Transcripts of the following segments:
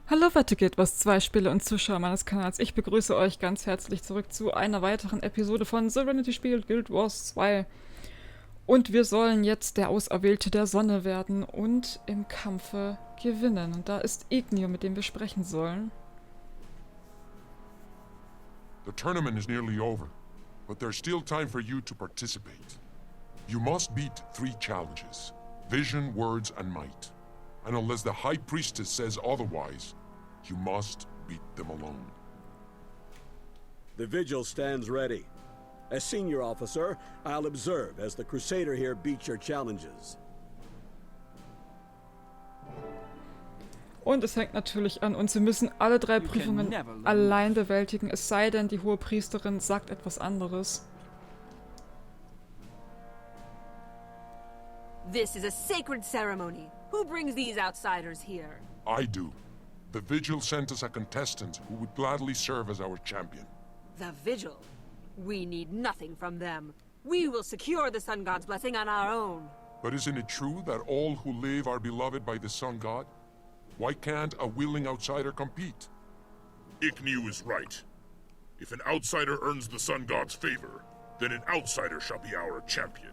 Hallo Wettegeht, was zwei Spiele und Zuschauer meines Kanals. Ich begrüße euch ganz herzlich zurück zu einer weiteren Episode von Serenity Spielt Guild Wars 2. Und wir sollen jetzt der Auserwählte der Sonne werden und im Kampfe gewinnen. Und da ist Ignio, mit dem wir sprechen sollen. The tournament is nearly over, but there's still time for you to participate. You must beat 3 challenges: vision, words, and might. And unless the High Priestess says otherwise, you must beat them alone. The vigil stands ready. As senior officer, I'll observe as the Crusader here beats your challenges. Und es hängt natürlich an uns. Wir müssen alle 3 Prüfungen allein bewältigen, es sei denn, die hohe Priesterin sagt etwas anderes. This is a sacred ceremony. Who brings these outsiders here? I do. The Vigil sent us a contestant who would gladly serve as our champion. The Vigil? We need nothing from them. We will secure the Sun God's blessing on our own. But isn't it true that all who live are beloved by the Sun God? Why can't a willing outsider compete? Ignio is right. If an outsider earns the Sun God's favor, then an outsider shall be our champion.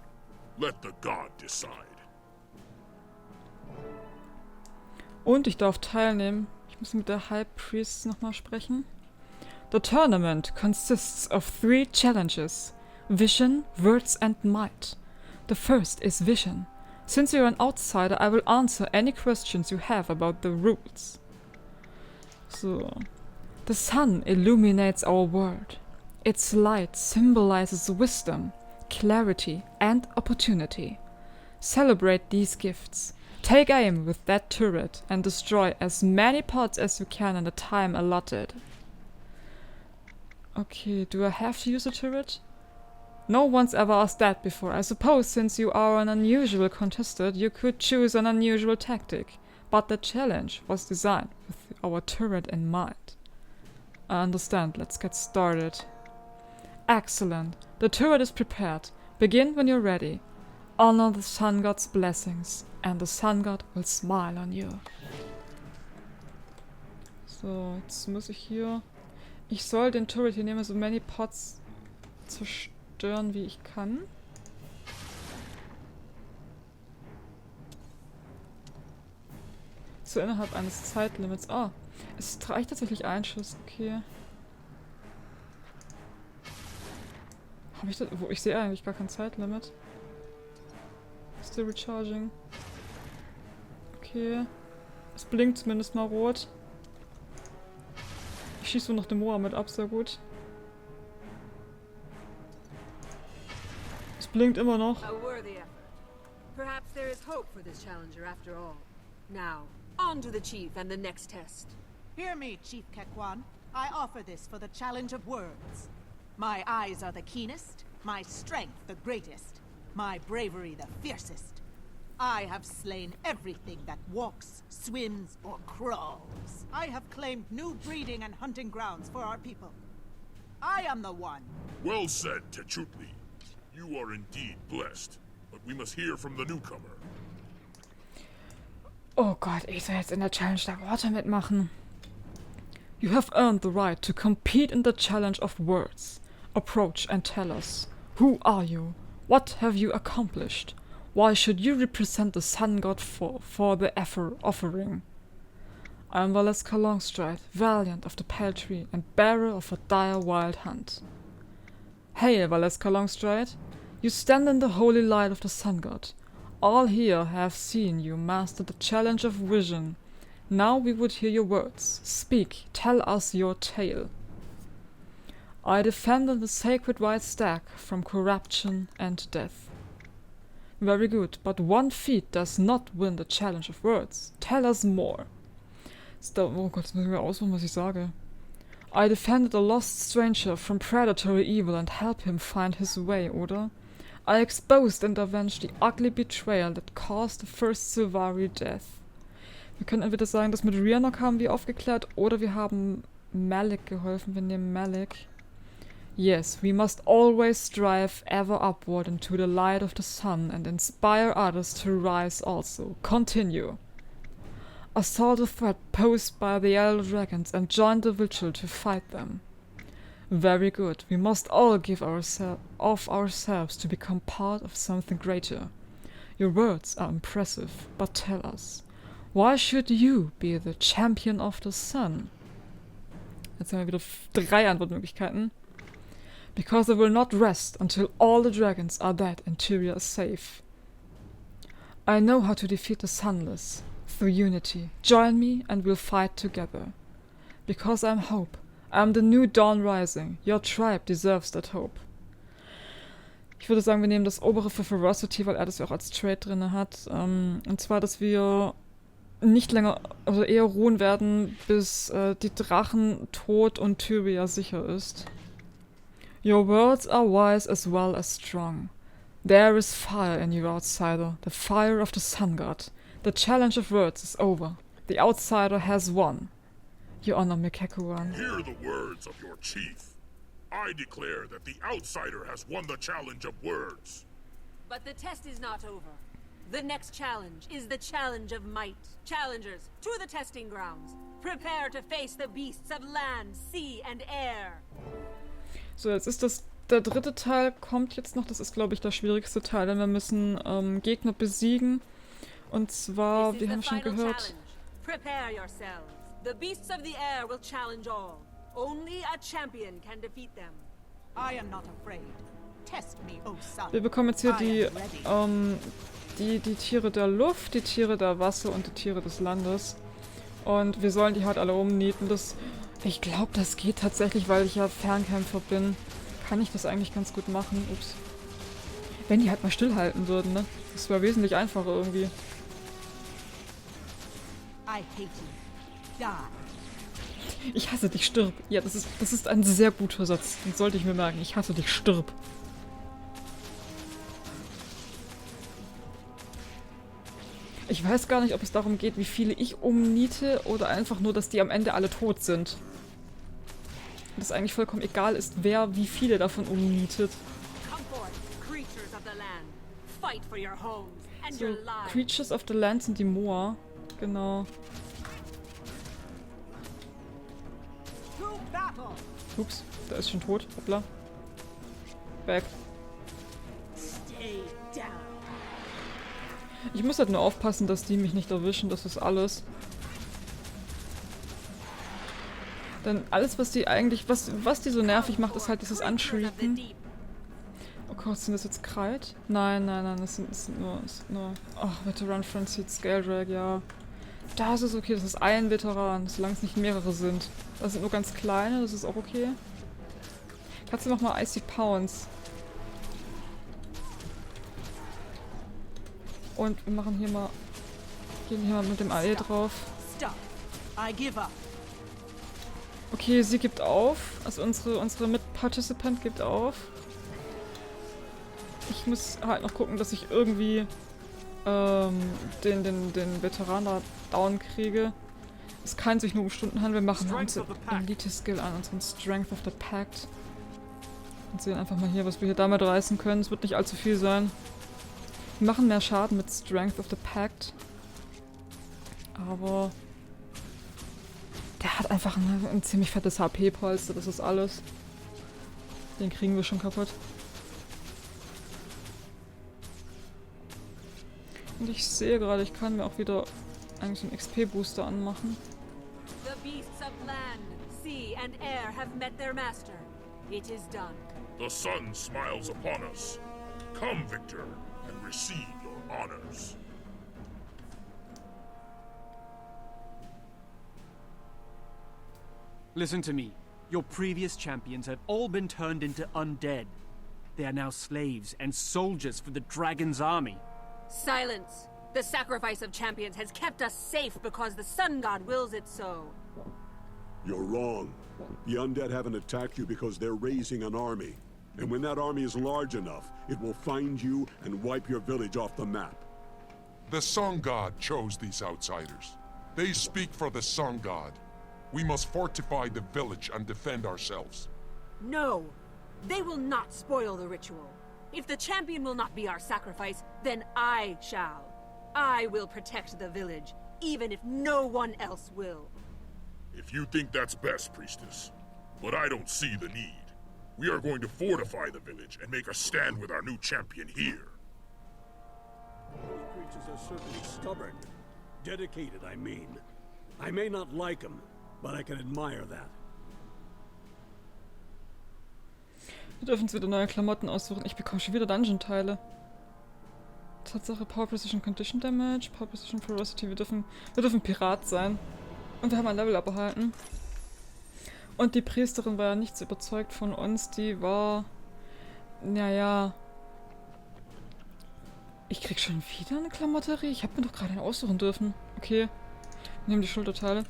Let the God decide. Und ich darf teilnehmen. Ich muss mit der High Priest nochmal sprechen. The tournament consists of 3 challenges: vision, words and might. The first is vision. Since you're an outsider, I will answer any questions you have about the rules. So. The sun illuminates our world. Its light symbolizes wisdom, clarity and opportunity. Celebrate these gifts. Take aim with that turret and destroy as many pods as you can in the time allotted. Okay, do I have to use a turret? No one's ever asked that before. I suppose since you are an unusual contestant, you could choose an unusual tactic. But the challenge was designed with our turret in mind. I understand. Let's get started. Excellent. The turret is prepared. Begin when you're ready. Honor the Sun God's blessings, and the Sun God will smile on you. So, jetzt muss ich hier... Ich soll den Turret hier nehmen, so many Pots zerstören, wie ich kann. So innerhalb eines Zeitlimits. Ah, es reicht tatsächlich ein Schuss, okay. Habe ich das... Wo, ich sehe eigentlich gar kein Zeitlimit. Still recharging. Okay. Es blinkt zumindest mal rot. Ich schieße so noch den Mohammed ab, sehr gut. Es blinkt immer noch. A worthy effort. Perhaps there is hope for this challenger after all. Now, on to the chief and the next test. Hear me, Chief Kekwan. I offer this for the challenge of words. My eyes are the keenest, my strength the greatest, my bravery the fiercest. I have slain everything that walks, swims, or crawls. I have claimed new breeding and hunting grounds for our people. I am the one. Well said, Techutli. You are indeed blessed, but we must hear from the newcomer. Oh Gott, ich soll jetzt in der Challenge der Worte mitmachen. You have earned the right to compete in the challenge of words. Approach and tell us. Who are you? What have you accomplished? Why should you represent the Sun God for the offering? I am Valeska Longstride, valiant of the Pale Tree and bearer of a dire wild hunt. Hail, Valeska Longstride! You stand in the holy light of the Sun God. All here have seen you master the challenge of vision. Now we would hear your words. Speak, tell us your tale. I defended the sacred white stack from corruption and death. Very good, but one feat does not win the challenge of words. Tell us more. Oh Gott, jetzt muss ich mir aussuchen, was ich sage. I defended a lost stranger from predatory evil and helped him find his way, oder? I exposed and avenged the ugly betrayal that caused the first Silvari death. Wir können entweder sagen, das mit Rianok haben wir aufgeklärt, oder wir haben Malik geholfen. Wir nehmen Malik. Yes, we must always strive ever upward into the light of the sun and inspire others to rise also. Continue. assault the threat posed by the elder dragons and join the vigil to fight them. Very good. We must all give of ourselves to become part of something greater. Your words are impressive, but tell us, why should you be the champion of the sun? Jetzt haben wir wieder 3 Antwortmöglichkeiten. Because I will not rest until all the dragons are dead and Tyria is safe. I know how to defeat the sunless, through unity. Join me and we'll fight together. Because I'm hope. I'm the new dawn rising. Your tribe deserves that hope. Ich würde sagen, wir nehmen das obere für Ferocity, weil er das ja auch als Trait drin hat. Und zwar, dass wir nicht länger, also eher ruhen werden, bis die Drachen tot und Tyria sicher ist. Your words are wise as well as strong. There is fire in you, outsider, the fire of the sun god. The challenge of words is over. The outsider has won. Your Honor, Mikekuan. Hear the words of your chief. I declare that the outsider has won the challenge of words. But the test is not over. The next challenge is the challenge of might. Challengers, to the testing grounds. Prepare to face the beasts of land, sea and air. So, jetzt ist der dritte Teil kommt jetzt noch. Das ist, glaube ich, der schwierigste Teil, denn wir müssen Gegner besiegen. Und zwar, wir haben schon gehört... Prepare yourselves. The beasts of the air will challenge all. Only a champion can defeat them. I am not afraid. Test me, O sun. Wir bekommen jetzt hier die Tiere der Luft, die Tiere der Wasser und die Tiere des Landes. Und wir sollen die halt alle umnieten. Ich glaube, das geht tatsächlich, weil ich ja Fernkämpfer bin. Kann ich das eigentlich ganz gut machen. Ups. Wenn die halt mal stillhalten würden, ne? Das wäre wesentlich einfacher irgendwie. I hate you. Die. Ich hasse dich, stirb. Ja, das ist ein sehr guter Satz. Den sollte ich mir merken. Ich hasse dich, stirb. Ich weiß gar nicht, ob es darum geht, wie viele ich umniete oder einfach nur, dass die am Ende alle tot sind. Und es eigentlich vollkommen egal ist, wer wie viele davon umnietet. So, Creatures of the Land sind die Moa. Genau. Ups, der ist schon tot. Hoppla. Back. Ich muss halt nur aufpassen, dass die mich nicht erwischen. Das ist alles. Denn alles, was die eigentlich... Was die so nervig macht, ist halt dieses Anschreaken. Oh Gott, sind das jetzt Kreid? Nein, das sind nur... Ach, Veteran Frenzied Scale Drag, ja. Das ist okay, das ist ein Veteran, solange es nicht mehrere sind. Das sind nur ganz kleine, das ist auch okay. Kannst du noch mal Icy Pounce. Und wir machen hier mal... Gehen hier mal mit dem AE drauf. Okay, sie gibt auf. Also unsere Mitparticipant gibt auf. Ich muss halt noch gucken, dass ich irgendwie den Veteran da down kriege. Es kann sich nur um Stunden handeln. Wir machen unsere Elite-Skill an, unseren Strength of the Pact. Und sehen einfach mal hier, was wir hier damit reißen können. Es wird nicht allzu viel sein. Wir machen mehr Schaden mit Strength of the Pact. Aber der hat einfach ein ziemlich fettes HP-Polster, das ist alles. Den kriegen wir schon kaputt. Und ich sehe gerade, ich kann mir auch wieder eigentlich so einen XP-Booster anmachen. The beasts of land, sea and air have met their master. It is done. The sun smiles upon us. Come, Victor, and receive your honors. Listen to me. Your previous champions have all been turned into undead. They are now slaves and soldiers for the dragon's army. Silence! The sacrifice of champions has kept us safe because the sun god wills it so. You're wrong. The undead haven't attacked you because they're raising an army. And when that army is large enough, it will find you and wipe your village off the map. The sun god chose these outsiders. They speak for the sun god. We must fortify the village and defend ourselves. No! They will not spoil the ritual. If the champion will not be our sacrifice, then I shall. I will protect the village, even if no one else will. If you think that's best, Priestess, but I don't see the need. We are going to fortify the village and make a stand with our new champion here. Those creatures are certainly stubborn. Dedicated, I mean. I may not like them, but I can admire that. Wir dürfen uns wieder neue Klamotten aussuchen. Ich bekomme schon wieder Dungeon-Teile. Tatsache, Power Precision Condition Damage, Power Precision Ferocity. Wir dürfen Pirat sein. Und wir haben ein Level-Up erhalten. Und die Priesterin war ja nicht so überzeugt von uns. Die war... Naja... Ich krieg schon wieder eine Klamotterie? Ich habe mir doch gerade eine aussuchen dürfen. Okay. Wir nehmen die Schulterteile.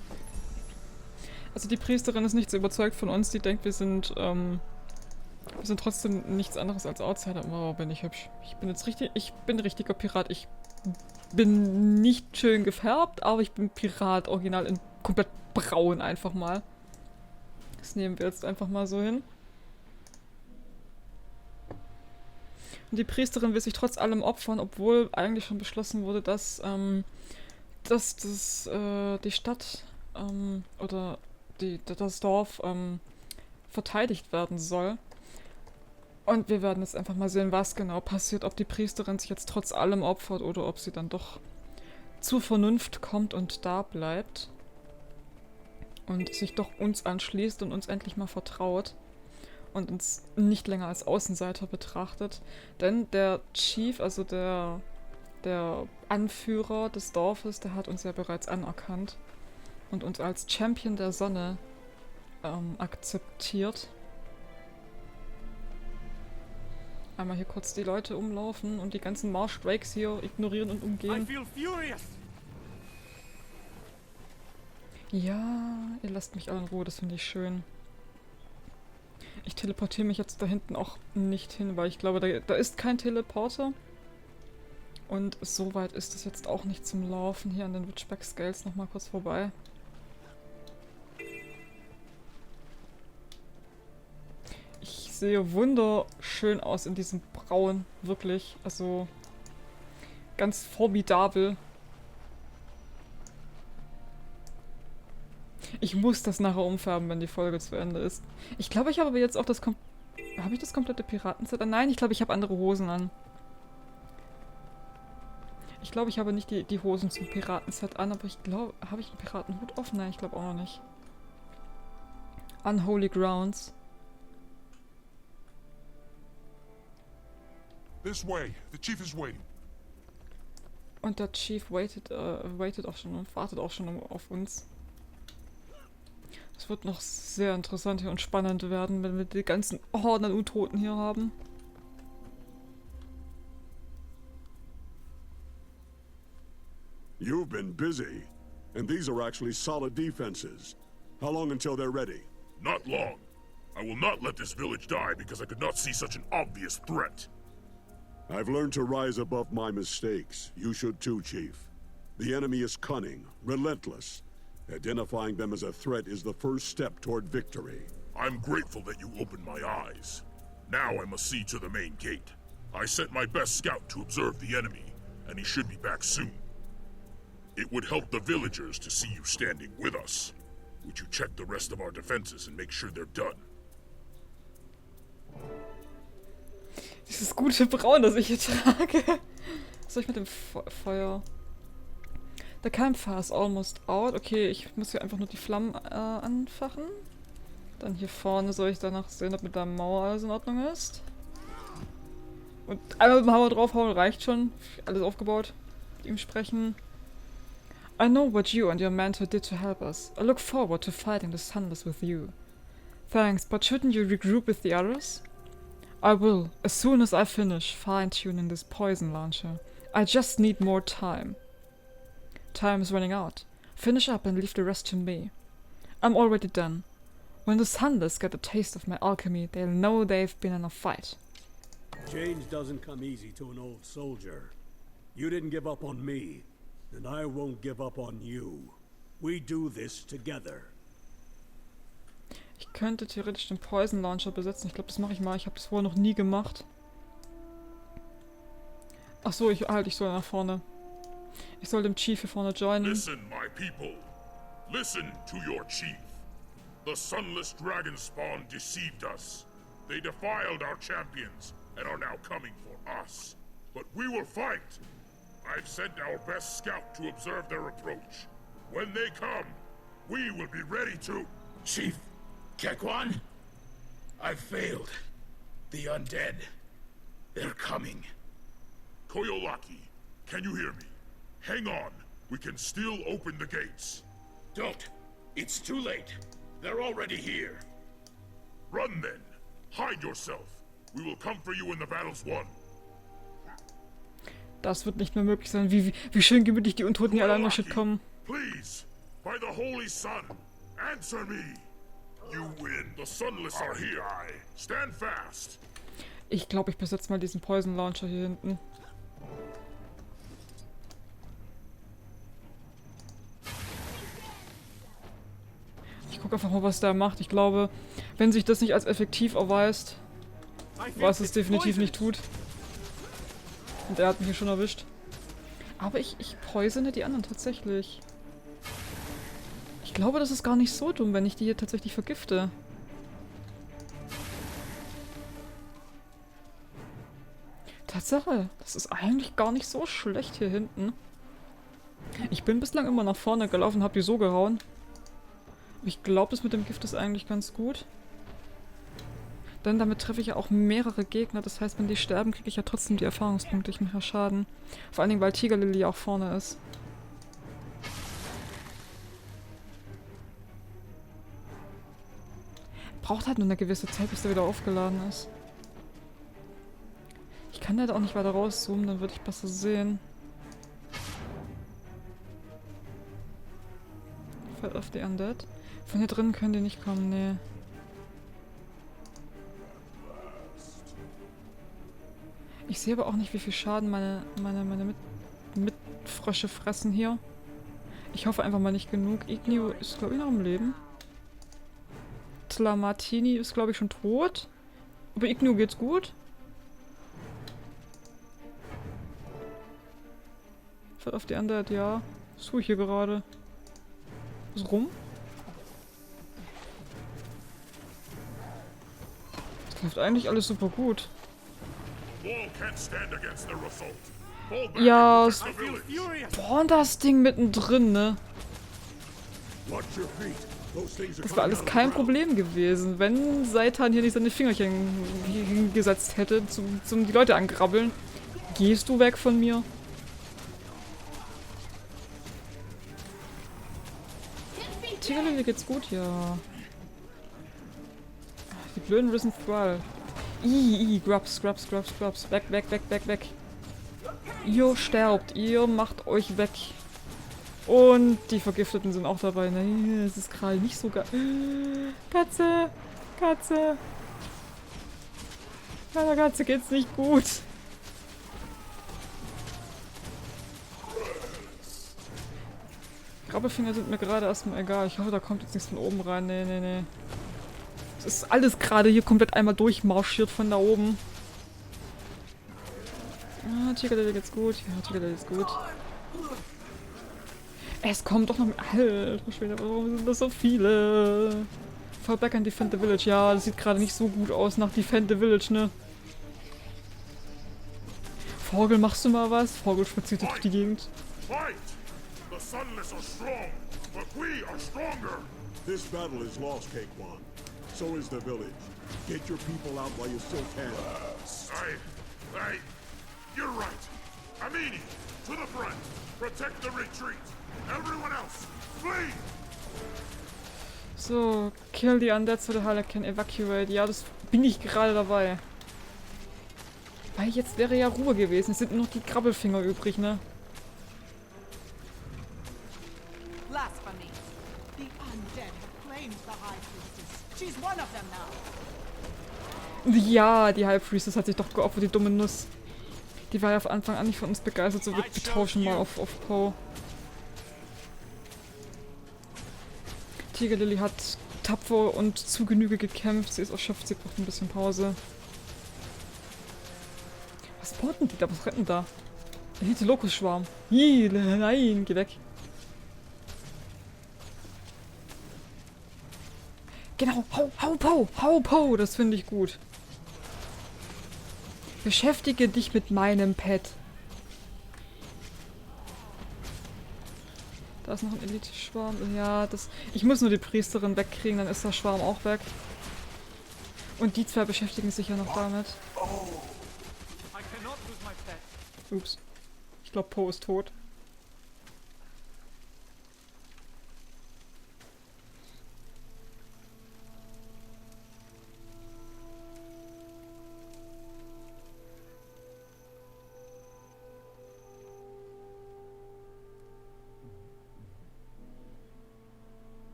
Also die Priesterin ist nicht so überzeugt von uns. Die denkt, wir sind trotzdem nichts anderes als Outsider. Wow, bin ich hübsch. Ich bin ein richtiger Pirat. Ich bin nicht schön gefärbt, aber ich bin Pirat, original in komplett braun einfach mal. Das nehmen wir jetzt einfach mal so hin. Und die Priesterin will sich trotz allem opfern, obwohl eigentlich schon beschlossen wurde, dass die Stadt oder das Dorf verteidigt werden soll. Und wir werden jetzt einfach mal sehen, was genau passiert, ob die Priesterin sich jetzt trotz allem opfert oder ob sie dann doch zur Vernunft kommt und da bleibt. Und sich doch uns anschließt und uns endlich mal vertraut. Und uns nicht länger als Außenseiter betrachtet. Denn der Chief, also der Anführer des Dorfes, der hat uns ja bereits anerkannt. Und uns als Champion der Sonne akzeptiert. Einmal hier kurz die Leute umlaufen und die ganzen Marsh Drakes hier ignorieren und umgehen. Ja, ihr lasst mich alle in Ruhe, das finde ich schön. Ich teleportiere mich jetzt da hinten auch nicht hin, weil ich glaube, da ist kein Teleporter. Und so weit ist es jetzt auch nicht zum Laufen. Hier an den Witchback Scales nochmal kurz vorbei. Ich sehe wunderschön aus in diesem Braun, wirklich. Also ganz formidabel. Ich muss das nachher umfärben, wenn die Folge zu Ende ist. Ich glaube, ich habe aber jetzt auch das habe ich das komplette Piratenset an? Nein, ich glaube, ich habe andere Hosen an. Ich glaube, ich habe nicht die Hosen zum Piratenset an, aber ich glaube, habe ich einen Piratenhut auf? Nein, ich glaube auch noch nicht. Unholy Grounds. This way. The chief is waiting. Und der Chief waitet auch schon und wartet auch schon auf uns. Es wird noch sehr interessant hier und spannend werden, wenn wir die ganzen Horden an Untoten hier haben. You've been busy, and these are actually solid defenses. How long until they're ready? Not long. I will not let this village die because I could not see such an obvious threat. I've learned to rise above my mistakes. You should too, Chief. The enemy is cunning, relentless. Identifying them as a threat is the first step toward victory. I'm grateful that you opened my eyes. Now I must see to the main gate. I sent my best scout to observe the enemy, and he should be back soon. It would help the villagers to see you standing with us. Would you check the rest of our defenses and make sure they're done? Dieses gute Braun, das ich hier trage. Was soll ich mit dem Feuer? The campfire is almost out. Okay, ich muss hier einfach nur die Flammen anfachen. Dann hier vorne soll ich danach sehen, ob mit der Mauer alles in Ordnung ist. Und einmal mit dem Hammer draufhauen reicht schon. Alles aufgebaut. Mit ihm sprechen. I know what you and your mentor did to help us. I look forward to fighting the Sunless with you. Thanks, but shouldn't you regroup with the others? I will, as soon as I finish fine-tuning this poison launcher. I just need more time. Time is running out. Finish up and leave the rest to me. I'm already done. When the Sunless get a taste of my alchemy, they'll know they've been in a fight. Change doesn't come easy to an old soldier. You didn't give up on me, and I won't give up on you. We do this together. Ich könnte theoretisch den Poison Launcher besetzen. Ich glaube, das mache ich mal. Ich habe das vorher noch nie gemacht. Ach so, ich soll nach vorne. Ich soll dem Chief hier vorne joinen. Listen, my people. Listen to your chief. The sunless dragon spawn deceived us. They defiled our champions and are now coming for us. But we will fight. I've sent our best scout to observe their approach. When they come, we will be ready to... Chief Kekwan? I've failed. The undead. They're coming. Koyolaki, can you hear me? Hang on. We can still open the gates. Don't. It's too late. They're already here. Run then. Hide yourself. We will come for you when the battle's won. Das wird nicht mehr möglich sein. Wie schön gemütlich die Untoten hier allein Shit kommen. Please, by the holy sun, answer me. You win. The sunless are here. Stand fast. Ich glaube, ich besetze mal diesen Poison Launcher hier hinten. Ich gucke einfach mal, was der macht. Ich glaube, wenn sich das nicht als effektiv erweist, was es definitiv nicht tut. Und er hat mich hier schon erwischt. Aber ich poisone die anderen tatsächlich. Ich glaube, das ist gar nicht so dumm, wenn ich die hier tatsächlich vergifte. Tatsache, das ist eigentlich gar nicht so schlecht hier hinten. Ich bin bislang immer nach vorne gelaufen und habe die so gehauen. Ich glaube, das mit dem Gift ist eigentlich ganz gut. Denn damit treffe ich ja auch mehrere Gegner. Das heißt, wenn die sterben, kriege ich ja trotzdem die Erfahrungspunkte. Ich mache ja Schaden. Vor allen Dingen, weil Tigerlily auch vorne ist. Braucht halt nur eine gewisse Zeit, bis der wieder aufgeladen ist. Ich kann da auch nicht weiter rauszoomen, dann würde ich besser sehen. Fällt auf die Undead. Von hier drin können die nicht kommen, nee. Ich sehe aber auch nicht, wie viel Schaden meine Mitfrösche fressen hier. Ich hoffe einfach mal nicht genug. Ignio ist, glaube ich, noch am Leben. Tlamartini ist, glaube ich, schon tot. Aber Ignio geht's gut. Fällt auf die Undead, ja. Was tue ich hier gerade? Was rum? Das läuft eigentlich alles super gut. Ja, boah, und das Ding mittendrin, ne? Das war alles kein Problem gewesen, wenn Seitan hier nicht seine Fingerchen hingesetzt hätte, zum die Leute angrabbeln. Gehst du weg von mir? Tigerlily geht's gut, ja. Die blöden Risen Thrall. Grubs. Weg. Ihr sterbt, ihr macht euch weg. Und die Vergifteten sind auch dabei. Nein, es ist gerade nicht so geil. Katze. Meiner Katze geht's nicht gut. Grabbelfinger sind mir gerade erstmal egal. Ich hoffe, da kommt jetzt nichts von oben rein. Nee. Es ist alles gerade hier komplett einmal durchmarschiert von da oben. Ah, Tigerlily geht's gut. Ja, Tigerlily ist gut. Es kommt doch noch... Alter Schwede, warum sind das so viele? Fall back and defend the village. Ja, das sieht gerade nicht so gut aus nach defend the village, ne? Vogel, machst du mal was? Vogel spaziert durch die Gegend. Fight! The sunless are strong, but we are stronger. This battle is lost, Kekwan. So is the village. Get your people out while you still can. You're right. Amini, to the front. Protect the retreat. Everyone else, flee! So, kill the undead so the Halle can evacuate. Ja, das bin ich gerade dabei. Weil jetzt wäre ja Ruhe gewesen. Es sind nur noch die Krabbelfinger übrig, ne? Blasphemy. The undead have claimed the High Priestess. She's one of them now. Ja, die High Priestess hat sich doch geopfert, die dumme Nuss. Die war ja von Anfang an nicht von uns begeistert, so wir tauschen mal auf Poe. Tigerlily hat tapfer und zu Genüge gekämpft. Sie ist erschöpft, sie braucht ein bisschen Pause. Was porten die da? Was retten da? Elite-Lokus-Schwarm. Nein, geh weg. Genau, hau, po, das finde ich gut. Beschäftige dich mit meinem Pet. Da ist noch ein Elite-Schwarm. Ja, das. Ich muss nur die Priesterin wegkriegen, dann ist der Schwarm auch weg. Und die zwei beschäftigen sich ja noch damit. Ups. Ich glaube, Po ist tot.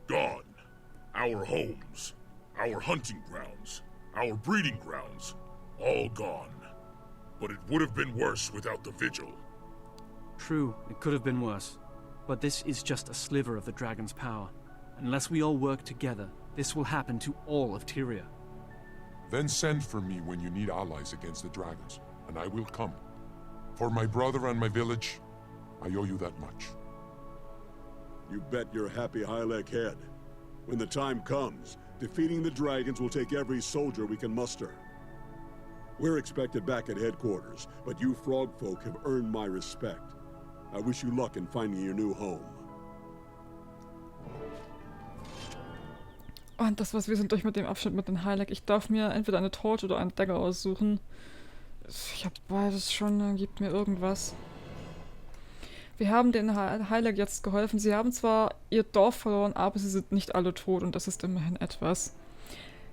Gone. Our homes, our hunting grounds, our breeding grounds, all gone. But it would have been worse without the vigil. True, it could have been worse. But this is just a sliver of the dragon's power. Unless we all work together, this will happen to all of Tyria. Then send for me when you need allies against the dragons, and I will come. For my brother and my village, I owe you that much. You bet your happy Hylek head. When the time comes, defeating the dragons will take every soldier we can muster. We're expected back at headquarters, but you frog folk have earned my respect. I wish you luck in finding your new home. Und das war's, wir sind durch mit dem Abschnitt mit den Highlight. Ich darf mir entweder eine Torch oder einen Dagger aussuchen. Ich hab beides schon, gibt mir irgendwas. Wir haben den Highlight jetzt geholfen. Sie haben zwar ihr Dorf verloren, aber sie sind nicht alle tot und das ist immerhin etwas.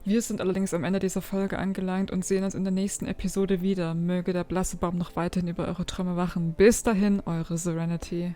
Wir sind allerdings am Ende dieser Folge angelangt und sehen uns in der nächsten Episode wieder. Möge der blasse Baum noch weiterhin über eure Träume wachen. Bis dahin, eure Serenity.